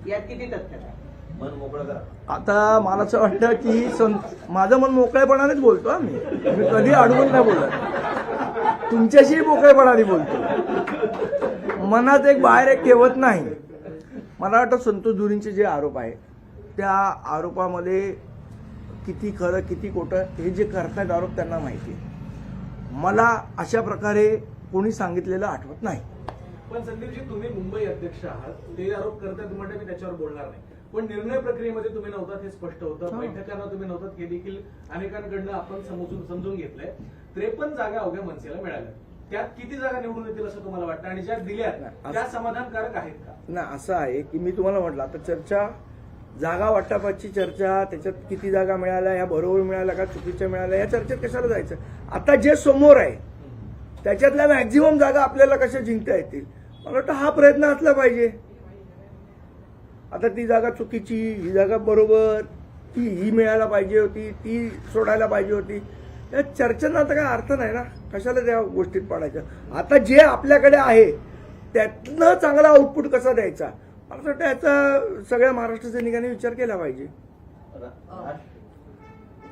यात किती तथ्य आहे? मन मोकळं करा. आता मला असं वाटतं की माझं मन मोकळेपणानेच बोलतो मी कधी अडवून नाही बोलत. तुमच्याशी मोकळेपणाने बोलतो. मनात एक बाहेर एक ठेवत नाही. मला वाटतं संतोष धुरींचे जे आरोप आहे त्या आरोपामध्ये किती खरं किती खोटं हे जे करतायत आरोप त्यांना माहिती आहे. मला अशा प्रकारे कोणी सांगितलेलं आठवत नाही. पण संदीपजी, तुम्ही मुंबई अध्यक्ष आहात, ते आरोप करतायत म्हणजे मी त्याच्यावर बोलणार नाही. पण निर्णय प्रक्रियेमध्ये तुम्ही नव्हतात हे स्पष्ट होतं. बैठकांना तुम्ही नव्हतात हे देखील अनेकांकडनं आपण समजून घेतलंय. 53 जागा अवघ्या मनसेला मिळाल्या. त्यात किती जागा निवडून येतील असं तुम्हाला वाटतं आणि ज्या दिल्यात त्या समाधानकारक आहेत का? नाही, असं आहे की मी तुम्हाला म्हटलं आता चर्चा जागा वाटपाची चर्चा, त्याच्यात किती जागा मिळाल्या, ह्या बरोबर मिळाल्या का चुकीच्या मिळाल्या, या चर्चेत कशाला जायचं. आता जे समोर आहे त्याच्यातल्या मॅक्झिमम जागा आपल्याला कशा जिंकता येतील मला वाटतं हा प्रयत्न असला पाहिजे. आता ती जागा चुकीची, ही जागा बरोबर, ही मिळायला पाहिजे होती, ती सोडायला पाहिजे होती, या चर्चेला आता काय अर्थ नाही ना. कशाला त्या गोष्टीत पडायचं. आता जे आपल्याकडे आहे त्यातनं चांगला आउटपुट कसा द्यायचा मला वाटतं याचा सगळ्या महाराष्ट्र सैनिकांनी विचार केला पाहिजे.